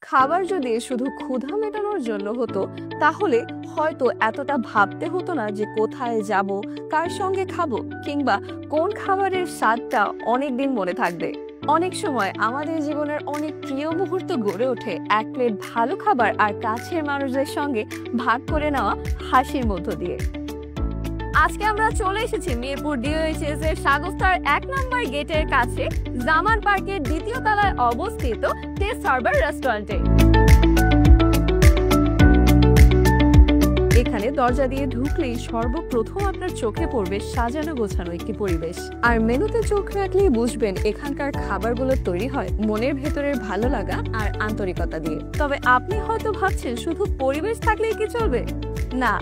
খাবার যদি শুধু ক্ষুধা মেটানোর জন্য হতো তাহলে হয়তো এতটা ভাবতে হতো না যে কোথায় যাব, কার সঙ্গে খাবো, কিংবা কোন খাবারের স্বাদটা অনেকদিন মনে থাকবে। অনেক সময় আমাদের জীবনের অনেক প্রিয় মুহূর্ত গড়ে ওঠে এক প্লেট ভালো খাবার আর কাছের মানুষদের সঙ্গে ভাগ করে নেওয়া হাসির মধ্য দিয়ে। আজকে আমরা চলে এসেছি মিরপুর ডিওএইচএস এর স্বাগতার 1 নম্বর গেটের কাছে জামান পার্কের দ্বিতীয় তলায় অবস্থিত টেস্ট হারবার রেস্টুরেন্টে। এখানে দরজা দিয়ে ঢুকলেই সর্বপ্রথম আপনার চোখে পড়বে সাজানো গোছানো একটি পরিবেশ, আর মেনুতে চোখ রাখলেই বুঝবেন এখানকার খাবারগুলো তৈরি হয় মনের ভেতরের ভালো লাগা আর আন্তরিকতা দিয়ে। তবে আপনি হয়তো ভাবছেন শুধু পরিবেশ থাকলেই কি চলবে? না,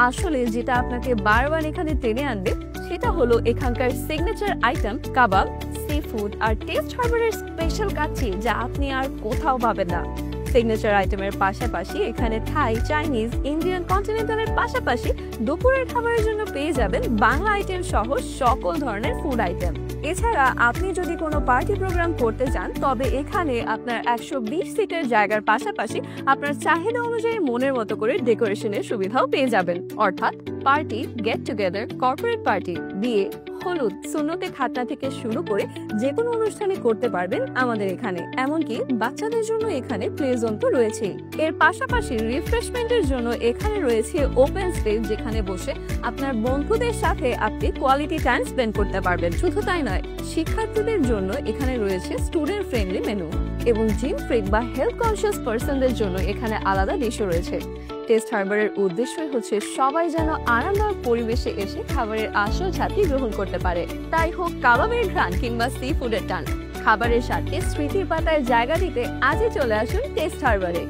আসলে যেটা আপনাকে বারবার এখানে টেনে আনবে সেটা হলো এখানকার সিগনেচার আইটেম কাবাব, সি ফুড আর টেস্ট হারবারের স্পেশাল কাচ্চি, যা আপনি আর কোথাও পাবেন না। সিগনেচার আইটেমের পাশাপাশি এখানে থাই, চাইনিজ, ইন্ডিয়ান, কন্টিনেন্টালের পাশাপাশি দুপুরের খাবারের জন্য পেয়ে যাবেন বাংলা আইটেম সহ সকল ধরনের ফুড আইটেম। এছাড়া আপনি যদি কোনো পার্টি প্রোগ্রাম করতে চান তবে এখানে আপনার 120 সিটের জায়গার পাশাপাশি আপনার চাহিদা অনুযায়ী মনের মতো করে ডেকোরেশনের সুবিধাও পেয়ে যাবেন। অর্থাৎ party, get together, corporate party, বিয়ে, হলুদ, সুন্নতে খাতনা থেকে শুরু করে যে কোনো অনুষ্ঠানে করতে পারবেন আমাদের এখানে। এমনকি বাচ্চাদের জন্য এখানে প্লে জোন তো রয়েছেই। এর পাশাপাশি রিফ্রেশমেন্টের জন্য এখানে রয়েছে ওপেন স্পেস, যেখানে বসে আপনার বন্ধুদের সাথে আপনি কোয়ালিটি টাইম স্পেন্ড করতে পারবেন। শুধু তাই নয়, শিক্ষার্থীদের জন্য এখানে রয়েছে স্টুডেন্ট ফ্রেন্ডলি মেনু, এবং জিম ফ্রিক বা হেলথ কনসিয়াস পার্সনদের জন্য এখানে আলাদা ডিশও রয়েছে। টেস্ট হারবারের উদ্দেশ্যই হচ্ছে সবাই যেন আরামদায়ক পরিবেশে এসে খাবারের আসল স্বাদটি গ্রহণ করতে পারে। তাই হোক কাবাবের ঘ্রাণ কিংবা সি ফুডের টান, খাবারের স্বাদকে স্মৃতির পাতায় জায়গা দিতে আজই চলে আসুন টেস্ট হারবারে।